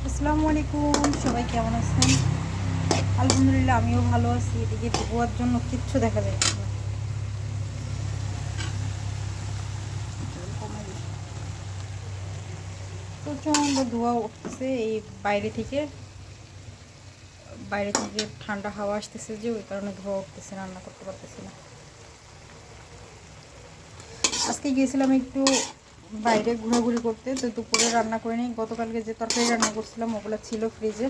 আসসালামু আলাইকুম, সবাই কেমন আছেন? আলহামদুলিল্লাহ, আমিও ভালো আছি। এদিকে ধোয়ার জন্য কিচ্ছু দেখা যাচ্ছে না। প্রচণ্ড ধোঁয়া উঠতেছে এই বাইরে থেকে। ঠান্ডা হাওয়া আসতেছে, যে ওই কারণে ধোঁয়া উঠতেছে, রান্না করতে পারতেছি না। আজকে গিয়েছিলাম একটু বাইরে ঘোরাঘুরি করতে, তো দুপুরে রান্না করে নিই। গতকালকে যে তরকারি রান্না করছিলাম ওগুলো ছিল ফ্রিজে,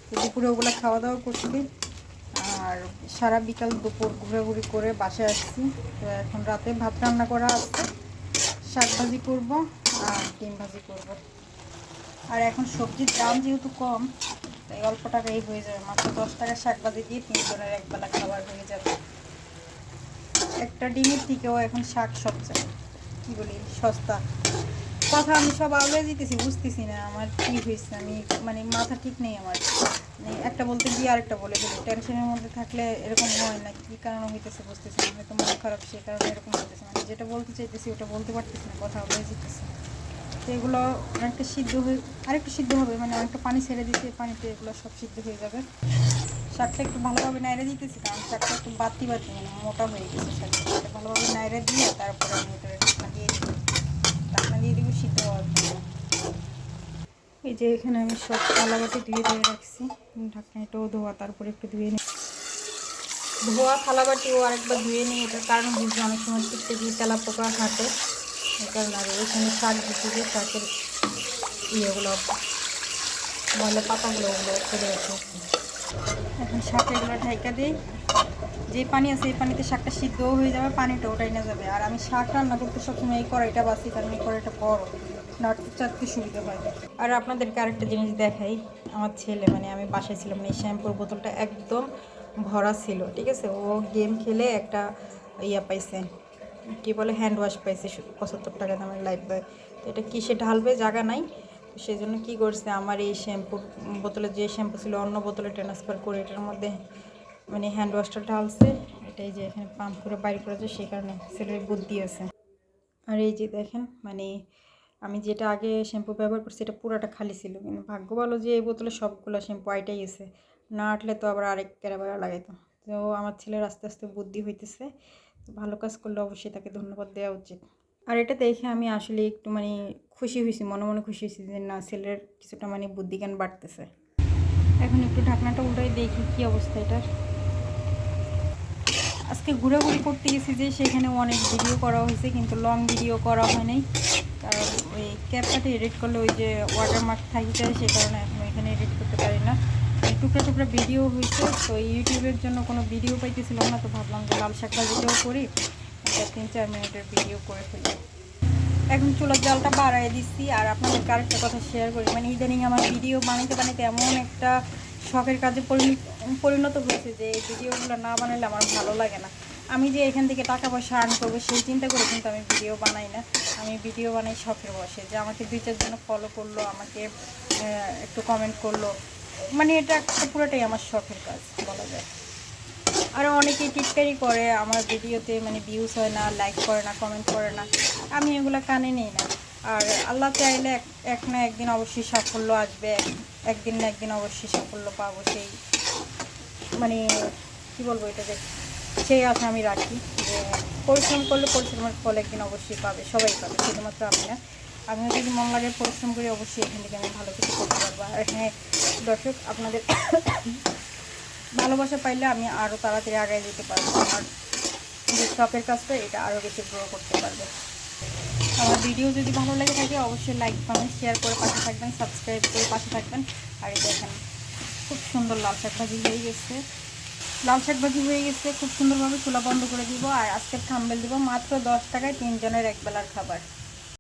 তো দুপুরে ওগুলো খাওয়া দাওয়া করছি। আর সারা বিকাল দুপুর ঘোরাঘুরি করে বাসায় আসছি। তো এখন রাতে ভাত রান্না করা আছে, শাক ভাজি করবো আর ডিম ভাজি করবো। আর এখন সবজির দাম যেহেতু কম, তাই অল্প টাকাই হয়ে যাবে। মাত্র 10 টাকার শাক ভাজি দিয়ে 3 জনের একবেলা খাবার হয়ে যাবে। একটা ডিমের থেকেও এখন শাক সবচেয়ে কী বলি সস্তা। কথা আমি সব আওলাই দিতেছি, বুঝতেছি না আমার কী হয়েছে। আমি মানে মাথা ঠিক নেই আমার, মানে একটা বলতে গিয়ে আরেকটা বলে ফেলি। টেনশনের মধ্যে থাকলে এরকম হয় না, কী কারণে হইতেছে বুঝতেছি না। হয়তো মন খারাপ, সেই কারণে এরকম হইতেছে। মানে যেটা বলতে চাইতেছি ওটা বলতে পারতেছি না, কথা আওলাই দিতেছি। তো এগুলো অনেকটা সিদ্ধ হয়ে আরেকটু সিদ্ধ হবে, মানে অনেকটা পানি ছেড়ে দিতে, পানিতে এগুলো সব সিদ্ধ হয়ে যাবে। শাকটা একটু ভালোভাবে নাইড়ে দিতেছি, কারণ শাকটা একটু বাতি বাতি মানে মোটা হয়ে গেছে। শাকটা ভালোভাবে নাইড়ে দিয়ে তারপরে আমি ভিতরে ঢাকনা দিয়ে দিব। ঢাকনা দিয়ে দিব সিদ্ধ হওয়ার জন্য। এই যে এখানে আমি সব থালাবাটি ধুয়ে ধুয়ে রাখছি। ঢাকনা এটাও ধোয়া, তারপরে একটু ধুয়ে নিই। ধোয়া থালাবাটিও আরেকবার ধুয়ে নিই। এটার কারণ বুঝছি, অনেক সময় টিকতে গিয়ে তেলা পোকা হাঁটে, এই কারণে। আর এখানে শাক দিতে গিয়ে শাকের ইয়েগুলো, ময়লা পাতাগুলো ওগুলো করে রেখেছি। এখন শাক এগুলো ঢাইকা দিই। যে পানি আছে এই পানিতে শাকটা সিদ্ধও হয়ে যাবে, পানিটা ওটাই না যাবে। আর আমি শাক রান্না করতে সবসময় এই কড়াইটা বাছি, কারণ এই কড়াইটা বড়, নাড়তে চাড়তে সুবিধা হয়। আর আপনাদেরকে আরেকটা জিনিস দেখাই। আমার ছেলে, মানে আমি বাসায় ছিলাম, এই শ্যাম্পুর বোতলটা একদম ভরা ছিল, ঠিক আছে। ও গেম খেলে একটা ইয়া পাইছে, কী বলে, হ্যান্ড ওয়াশ পাইছে 75 টাকা দামের লাইফ বয়। তো এটা কিসে ঢালবে, জায়গা নাই। সেই জন্য কী করছে, আমার এই শ্যাম্পুর বোতলে যে শ্যাম্পু ছিল অন্য বোতলে ট্রান্সফার করে এটার মধ্যে মানে হ্যান্ড ওয়াশটা ঢালছে। এটাই যে এখানে পাম্প করে বাইরে করেছে, সেই কারণে ছেলের বুদ্ধি আছে। আর এই যে দেখেন, মানে আমি যেটা আগে শ্যাম্পু ব্যবহার করছি এটা পুরোটা খালি ছিল, কিন্তু ভাগ্য ভালো যে এই বোতলে সবগুলো শ্যাম্পু আইটাই গেছে। না আটলে তো আবার আরেক কেরাবেড়া লাগাইতো। তো আমার ছেলের আস্তে আস্তে বুদ্ধি হইতেছে, তো ভালো কাজ করলে অবশ্যই তাকে ধন্যবাদ দেওয়া উচিত। আর এটা দেখে আমি আসলে একটু মানে খুশি হয়েছি, মনে মনে খুশি হয়েছি যে না, ছেলের কিছুটা মানে বুদ্ধিজ্ঞান বাড়তেছে। এখন একটু ঢাকনাটা উল্টাই দেখি কী অবস্থা এটার। আজকে ঘোরাঘুরি করতে গেছি, যে সেখানে অনেক ভিডিও করা হয়েছে, কিন্তু লং ভিডিও করা হয় নাই। কারণ ওই ক্যাপকাটে এডিট করলে ওই যে ওয়াটারমার্ক থাকি যায়, সে কারণে এখন এখানে এডিট করতে পারি না। টুকরা টুকরা ভিডিও হয়েছে, তো ইউটিউবের জন্য কোনো ভিডিও পাইতেছিলাম না, তো ভাবলাম যে লাল শাক ভাজিটাও করি, একটা 3-4 মিনিটের ভিডিও করে ফেলি। এখন চুলার জালটা বাড়াই দিচ্ছি। আর আপনাদেরকে আরেকটা কথা শেয়ার করি, মানে ইদানিং আমার ভিডিও বানাইতে বানাইতে এমন একটা শখের কাজে পরিণত হয়েছে যে এই ভিডিওগুলো না বানাইলে আমার ভালো লাগে না। আমি যে এখান থেকে টাকা পয়সা আর্ন করবো সেই চিন্তা করে কিন্তু আমি ভিডিও বানাই না। আমি ভিডিও বানাই শখের বসে, যে আমাকে 2-4 জন ফলো করলো, আমাকে একটু কমেন্ট করলো, মানে এটা একটা পুরোটাই আমার শখের কাজ বলা যায়। আরও অনেকেই টিটকারি করে আমার ভিডিওতে, মানে ভিউজ হয় না, লাইক করে না, কমেন্ট করে না। আমি এগুলো কানে নিই না। আর আল্লাহ চাইলে এক না একদিন অবশ্যই সাফল্য আসবে, একদিন না একদিন অবশ্যই সাফল্য পাবো। সেই মানে কী বলবো এটাকে, সেই আশা আমি রাখি যে পরিশ্রম করলে পরিশ্রমের ফল একদিন অবশ্যই পাবে, সবাই পাবে, শুধুমাত্র আমি না। আমিও যদি মন লাগে পরিশ্রম করি, অবশ্যই এখান থেকে আমি ভালো কিছু করতে পারবো। আর হ্যাঁ দর্শক, আপনাদের ভালোবাসা পাইলে আমি আরও তাড়াতাড়ি আগায় যেতে পারবো। আমার যে শখের কাজটা, এটা আরও বেশি গ্রো করতে পারবে। আমার ভিডিও যদি ভালো লাগে থাকে, অবশ্যই লাইক কমেন্ট শেয়ার করে পাশে থাকবেন, সাবস্ক্রাইব করে পাশে থাকবেন। আর এই দেখেন, খুব সুন্দর লাল শাক ভাজি হয়ে গেছে। খুব সুন্দরভাবে। চুলা বন্ধ করে দিব। আর আজকের থাম্বনেল দিব মাত্র 10 টাকায় 3 জনের একবেলার খাবার।